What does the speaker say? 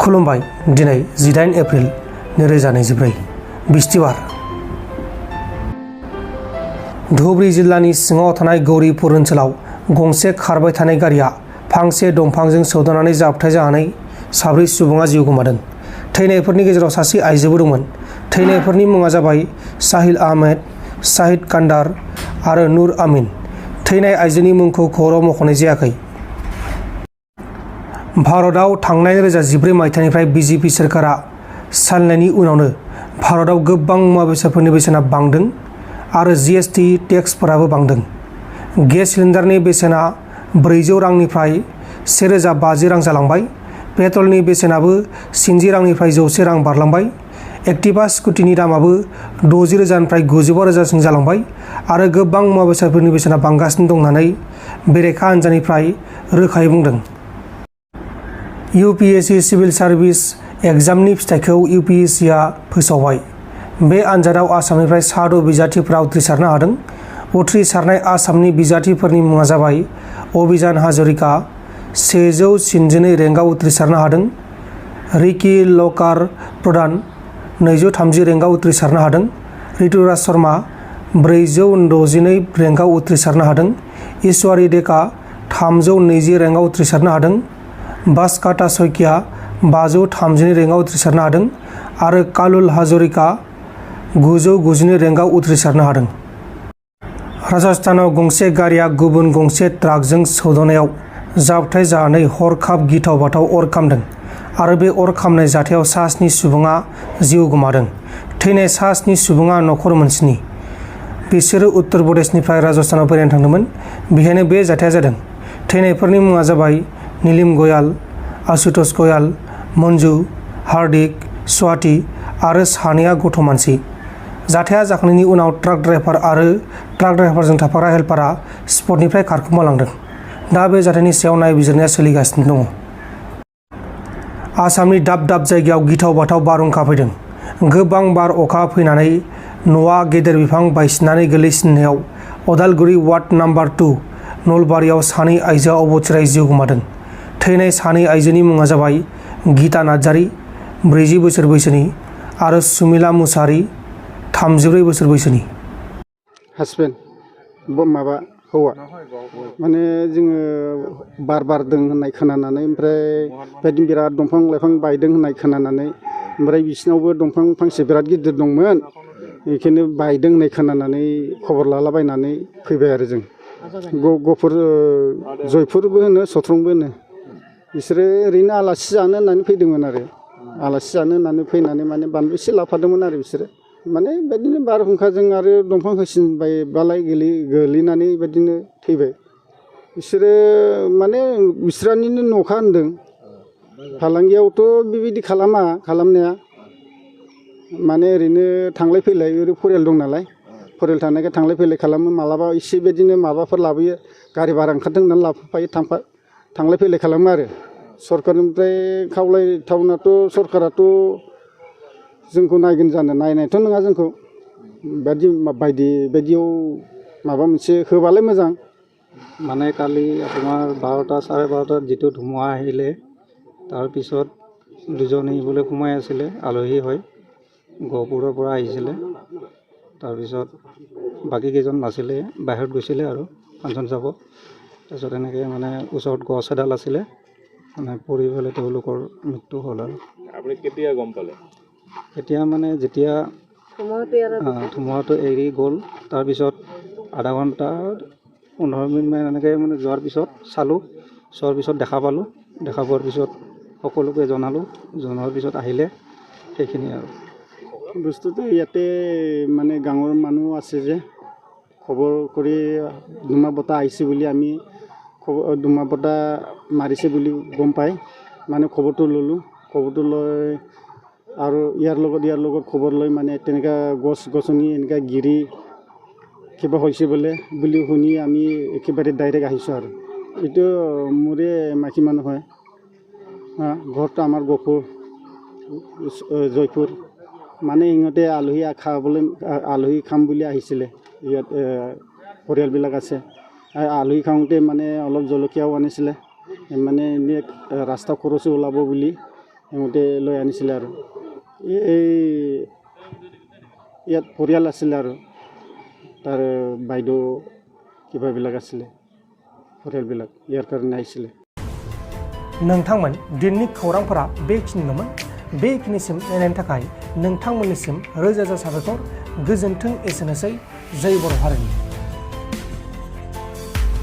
खुलुमबाय दिनै 18 एप्रिल 2024 बिस्तिबार धुबुरी जिल्लानि सिङाव थानाय गौरीपुर ओनसोलाव गंसे खारबाय थानाय गारिया फांसे दंफांजों सौदावनानै जाब्रबथाय जानानै 4 सुबुङा जिउ गोमादों। थैनायफोरनि गेजेराव सासे आइजोबो दंमोन। थैनायफोरनि मुङा जाबाय साहिल आहमेद, शाहिद कान्डार आरो नुर आमीन। थैनाय आइजोनि मुंखौ खौराङाव मख'नाय जायाखै। भारतआव थांनाय 2014 मायथाइनिफ्राय बीजेपी सोरखारा सालायनायनि उनावनो भारतआव गोबां मुवा बेसादफोरनि बेसेना बांदों आरो जीएसटी टेक्सफोराबो बांदों। गेस सिलिन्डारनि बेसेना 400 रांनिफ्राय 1050 रां जालांबाय। पेट्रलनि बेसेनाबो 90 रांनिफ्राय 100 रां बारलांबाय। एक्टिवा स्कुटिनि दामाबो 60,000निफ्राय 95,000सिम जालांबाय आरो गोबां मुवा बेसादफोरनि बेसेना बांगासिनो दं होननानै बेरेखा हान्जानिफ्राय रोखायै बुंदों। यूपीएससी सिभिल सार्भिस एग्जामनि फिथाइखौ यूपीएससीआ फोसावबाय। बे आनजादाव आसामनिफ्राय 6 बिजाथिफोरा उथ्रिसारनो हादों। उथ्रिसारनाय आसामनि बिजाथिफोरनि मुङा जाबाय अभिजान हाजरिका 162 रेंकआव उथ्रिसारनो हादों। रिकी लकार प्रधान 230 रेंकआव उथ्रिसारनो हादों। ऋतुराज शर्मा 462 रेंकआव उथ्रिसारनो हादों। ईश्वरी डेका 320 रेंकआव उथ्रिसारनो हादों। बासकाटा सयकिया 532 रेंकआव उथ्रिसारनो हादों आरो कालुल हाजरिका 992 रेंकआव उथ्रिसारनो हादों। राजस्थानाव गंसे गारिया गुबुन गंसे ट्राकजों सौदावनायाव जाब्रबथाय जानानै हरखाब गिथाव बाथाव अर खामदों आरो बे अर खामनाय जाथायाव 7 सुबुङा जिउ गोमादों। थैनाय 7 सुबुङा नखर मोनसेनि। बिसोरो उत्तर प्रदेशनिफ्राय राजस्थानाव बेरायनो थांदोंमोन। बेहायनो बे जाथाया जादों। थैनायफोरनि मुङा जाबाय नीलिम गयाल, आशुतोष गयाल, मन्जु, हार्दिक, स्वाति आरो 2 गथ' मानसि। जाथाया जाखांनायनि उनाव ट्राक ड्राइभार आरो ट्राक ड्राइभारजों थाफाग्रा हेल्पारा स्पटनिफ्राय खारखोमा लांदों। दा बे जाथायनि सायाव नायबिजिरनाया सोलिगासिनो दङ। आसामनि दाब दाब जायगायाव गिथाव बाथाव बारहुंखा फैदों। गोबां बार अखा फैनानै न'आ गेदेर बिफां बायसिननानै गोलैसिननायाव अदालगुरि वार्ड नम्बर 2 नलबारियाव 2 आइजोआ अबथिरायै जिउ गोमादों। थैनाय 2 आइजोनि मुङा जाबाय गीता नार्जारी 40 बोसोर बैसोनि आरो सुमिला मुसाहारि 34 बोसोर बैसोनि। हासबेन्ड माबा हौवा माने जोङो बार बारदों होननाय खोनानानै ओमफ्राय बेबायदिनो बिराद दंफां लाइफां बायदों होननाय खोनानानै ओमफ्राय बिसिनावबो दंफां फांसे बिराद गिदिर दंमोन। बेखायनो बायदों होननाय खोनानानै खबर लालाबायनानै फैबाय आरो जों गफुर जयपुरबो होनो सत्रंबो होनो। बिसोरो ओरैनो आलासि जानो होननानै फैदोंमोन आरो आलासि जानो होननानै फैनानै माने बानलु एसे लाफादोंमोन आरो बिसोरो माने बेबायदिनो बारहुंखाजों आरो दंफां होसिनबायबालाय गोलैनानै बेबायदिनो थैबाय। बिसोरो माने बिस्रानिनो न'खा होनदों। फालांगियावथ' बेबायदि खालामनाया माने ओरैनो थांलाय फैलाय ओरै फरियाल दं नालाय फरियाल थानायखाय थांलाय फैलाय खालामो। मालाबा एसे बेबायदिनो माबाफोर लाबोयो गारि भारा ओंखारदों होननानै लाबोफायो थांलाय फैलाय खालामो आरो। सरकारनिफ्राय खावलायथावनाथ' सरकाराथ' जोंखौ नायगोन जानो नायनायथ' नङा जोंखौ बायदियाव माबा मोनसे होबालाय मोजां। মানে কালি আপোনাৰ 12টা 12:30 যিটো ধুমুহা আহিলে তাৰপিছত দুজন এইবলৈ সোমাই আছিলে আলহী হয় গহপুৰৰ পৰা আহিছিলে। তাৰপিছত বাকী কেইজন নাছিলে বাহিৰত গৈছিলে আৰু ফাংচন চাব। তাৰপিছত এনেকৈ মানে ওচৰত গছ এডাল আছিলে মানে পৰি পেলাই তেওঁলোকৰ মৃত্যু হ'ল। আৰু আপুনি কেতিয়া গম পালে? এতিয়া মানে যেতিয়া ধুমুহাটো এৰি গ'ল তাৰপিছত আধা ঘণ্টা 15 মিনিটমান এনেকৈ মানে যোৱাৰ পিছত চোৱাৰ পিছত দেখা পালোঁ। দেখা পোৱাৰ পিছত সকলোকে জনোৱাৰ পিছত আহিলে সেইখিনি আৰু বস্তুটো ইয়াতে মানে গাঁৱৰ মানুহ আছে যে খবৰ কৰি ধুমুহা বতাহ আহিছে বুলি আমি ধুমুহা বতাহ মাৰিছে বুলি গম পাই মানে খবৰটো ল'লোঁ। খবৰটো লৈ আৰু ইয়াৰ লগত খবৰ লৈ মানে তেনেকুৱা গছ গছনি এনেকুৱা গিৰি কিবা হৈছে বুলি শুনি আমি একেবাৰে ডাইৰেক্ট আহিছোঁ। আৰু এইটো মোৰে মাইকী মানুহ হয়। ঘৰটো আমাৰ গহপুৰ জয়পুৰ মানে ইহঁতে আলহী খাম বুলি আহিছিলে। ইয়াত পৰিয়ালবিলাক আছে। আলহী খাওঁতে মানে অলপ জলকীয়াও আনিছিলে মানে এনে ৰাস্তা খৰচো ওলাব বুলি সিহঁতে লৈ আনিছিলে আৰু এই ইয়াত পৰিয়াল আছিলে আৰু তাৰ বাইদেউ কিবাবিলাক আছিলে পৰিয়ালবিলাক ইয়াৰ কাৰণে আহিছিলে नोंथांमोन दिननि खौरांफोरा बेखिनिल'मोन बेखिनिसिम नायनायनि थाखाय नोंथांमोननिसिम रोजा रोजा साबायखर गोजोन्थों एसेनोसै जय बर' हारिनि